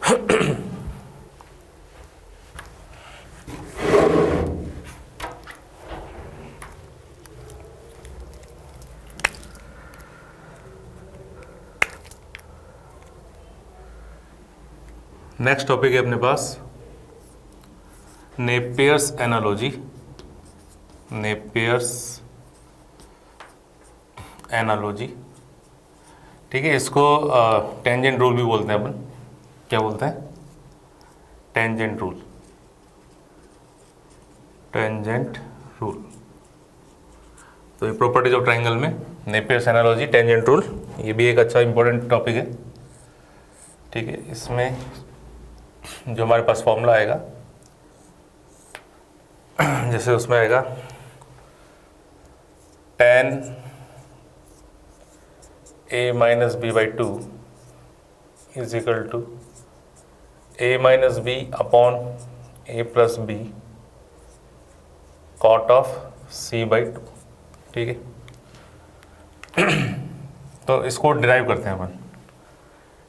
Next topic है अपने पास Napier's analogy. Napier's analogy, ठीक है। इसको टेंजेंट रूल भी बोलते हैं अपन। क्या बोलते हैं? Tangent rule. Tangent rule. तो ये प्रॉपर्टीज ऑफ ट्राइंगल में नेपियर्स एनालॉजी, टेंजेंट रूल, ये भी एक अच्छा इंपॉर्टेंट टॉपिक है, ठीक है। इसमें जो हमारे पास फॉर्मूला आएगा, जैसे उसमें आएगा tan a minus B by two is equal to a minus B upon a plus B cot of c by two, ठीक है। तो इसको डिराइव करते हैं अपन,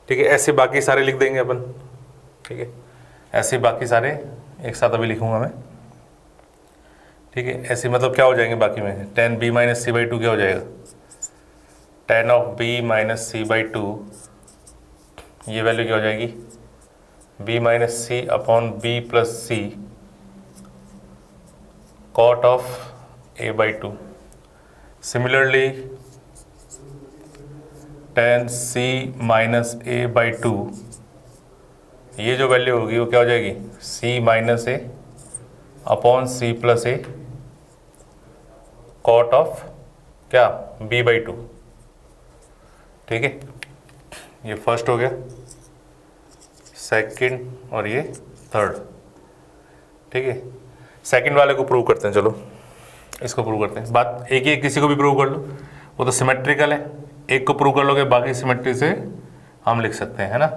ठीक है। ऐसे बाकी सारे लिख देंगे अपन, ठीक है। ऐसे बाकी सारे एक साथ अभी लिखूंगा मैं, ठीक है। ऐसे मतलब क्या हो जाएंगे बाकी में, tan b minus C by two क्या हो जाएगा, tan of b minus C by two, ये वैल्यू क्या हो जाएगी, b minus C upon b plus C cot of a by two. Similarly tan c minus a by two, ये जो value होगी वो क्या हो जाएगी, c minus a upon c plus a cot of क्या, b बाई टू, ठीक है। ये फर्स्ट हो गया, सेकंड और ये थर्ड, ठीक है। सेकंड वाले को प्रूव करते हैं, चलो इसको प्रूव करते हैं। बात एक ही, किसी को भी प्रूव कर लो, वो तो सिमेट्रिकल है, एक को प्रूव कर लोगे बाकी सिमेट्री से हम लिख सकते हैं, है ना।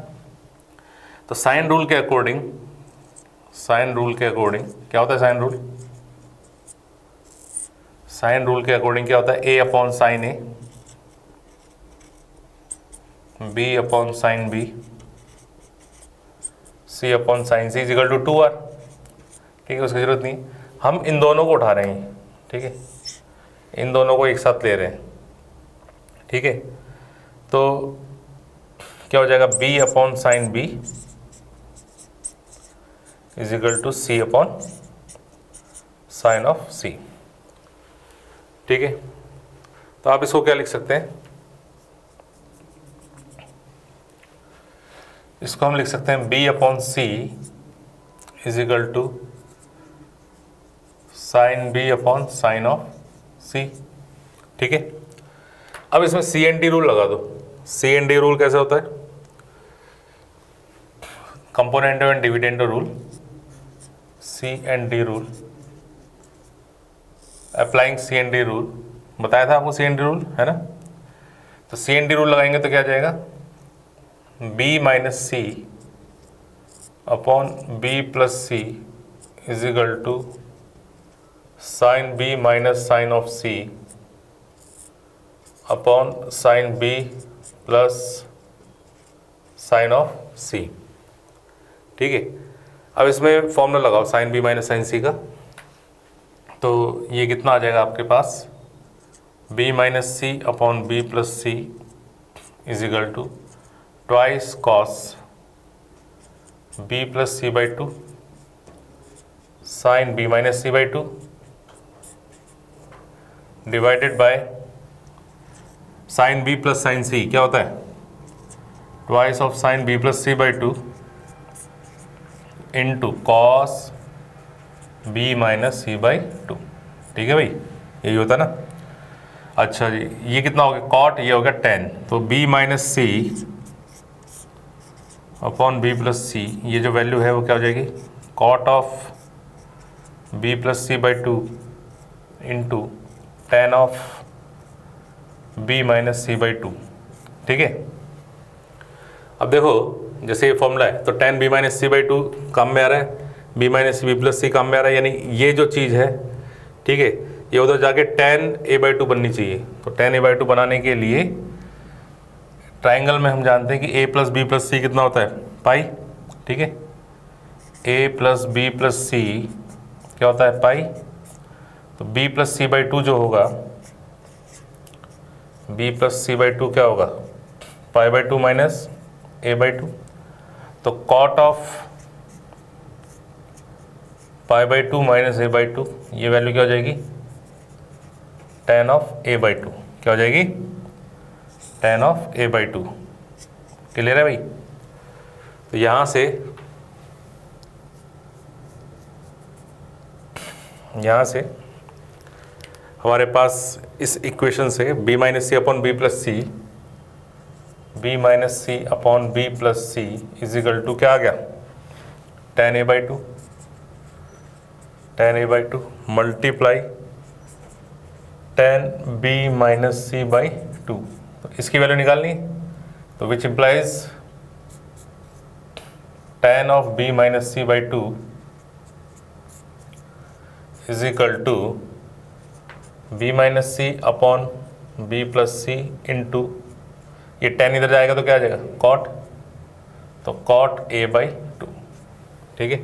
तो साइन रूल के अकॉर्डिंग, साइन रूल के अकॉर्डिंग क्या होता है, साइन रूल, साइन रूल के अकॉर्डिंग क्या होता है, a upon sine A, b upon sine B, c upon sine C is equal to 2r, ठीक है। उसकी जरूरत नहीं, हम इन दोनों को उठा रहे हैं, ठीक है। इन दोनों को एक साथ ले रहे हैं, ठीक है। तो क्या हो जाएगा, b upon sine B is equal to c upon sine of c, ठीक है। तो आप इसको क्या लिख सकते हैं, इसको हम लिख सकते हैं b upon C is equal to sine b upon sine of c, ठीक है। अब इसमें सी एन डी रूल लगा दो। सी एन डी रूल कैसे होता है, component and dividend rule, C N D rule, applying C N D rule, बताया था आपको सी एन डी रूल, है ना। तो सी एन डी रूल लगाएंगे तो क्या जाएगा, b minus C upon b plus C is equal to sine b minus sine of c upon sine b plus sine of c, ठीक है। अब इसमें फॉर्मूला लगाओ sine b minus sine c का, तो ये कितना आ जाएगा आपके पास, b minus C upon b plus C is equal to twice cos b plus C by two sine b minus C by two divided by sine b plus sine c, क्या होता है, twice of sine b plus C by two into cos b minus C by two, ठीक है भाई, यही होता है ना। अच्छा जी, ये कितना हो गया, कॉट, ये हो गया टेन, तो b minus C upon b plus C, ये जो वैल्यू है वो क्या हो जाएगी, cot of b plus C by two into tan of b minus C by two, ठीक है। अब देखो जैसे ये फॉर्मूला है, तो tan b minus C by two काम में आ रहा है, b minus b plus C काम में आ रहा है, यानी ये जो चीज़ है, ठीक है, ये उधर जाके टेन a बाई टू बननी चाहिए। तो टेन a बाई टू बनाने के लिए ट्राइंगल में हम जानते हैं कि a plus B plus C कितना होता है, पाई, ठीक है। A plus B plus C क्या होता है पाई, तो B plus C by two जो होगा, B plus C by two क्या होगा pi by two minus A by two. तो cot of pi by two minus A by two, ये वैल्यू क्या हो जाएगी tan of A by two, क्या हो जाएगी tan of A by to. Clear है भाई। तो यहाँ से हमारे पास इस इक्वेशन से B minus C upon B plus C, B minus C upon B plus C is equal to क्या आ गया tan A by two, tan A by two multiply tan B minus C by two. तो इसकी value निकालनी, तो which implies tan of B minus C by two is equal to B minus C upon B plus C into, ये tan इधर जाएगा तो क्या आ जाएगा कॉट, तो कॉट ए बाई टू। ठीक है,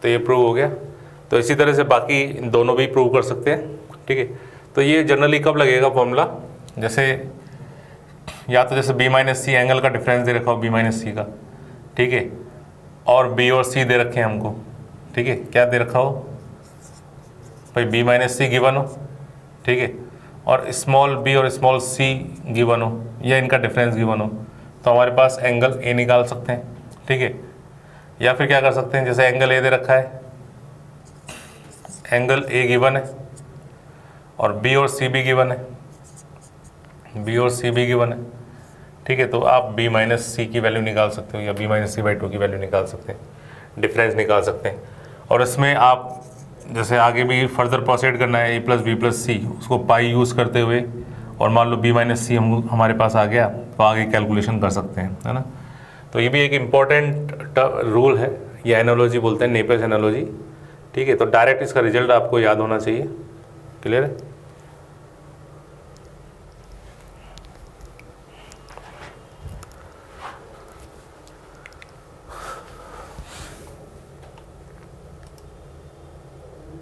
तो ये प्रूव हो गया। तो इसी तरह से बाकी दोनों भी प्रूव कर सकते हैं। ठीक है, तो ये जनरली कब लगेगा फॉर्मूला, जैसे या तो जैसे बी माइनस सी एंगल का डिफरेंस दे रखा हो बी माइनस सी का, ठीक है, और बी और सी दे रखे हैं हमको। ठीक है, क्या दे रखा हो भाई बी माइनस सी गिवन हो, ठीक है, और स्मॉल बी और स्मॉल सी गिवन हो या इनका डिफरेंस गिवन हो, तो हमारे पास एंगल ए निकाल सकते हैं। ठीक है, या फिर क्या कर सकते हैं, जैसे एंगल ए दे रखा है, एंगल ए गिवन है और बी और सी भी गिवन है, बी और सी भी गिवन है। ठीक है, तो आप बी माइनस सी की वैल्यू निकाल सकते हो या B minus C by two की वैल्यू निकाल सकते हैं, डिफरेंस निकाल सकते हैं। और इसमें आप जैसे आगे भी फर्दर प्रोसीड करना है ए प्लस बी प्लस सी, उसको पाई यूज़ करते हुए, और मान लो बी माइनस सी हमारे पास आ गया तो आगे कैलकुलेशन कर सकते हैं, है ना। तो ये भी एक इम्पॉर्टेंट रूल है, ये एनालॉजी बोलते हैं, नेपियर्स एनालॉजी। ठीक है, तो डायरेक्ट इसका रिजल्ट आपको याद होना चाहिए। क्लियर है।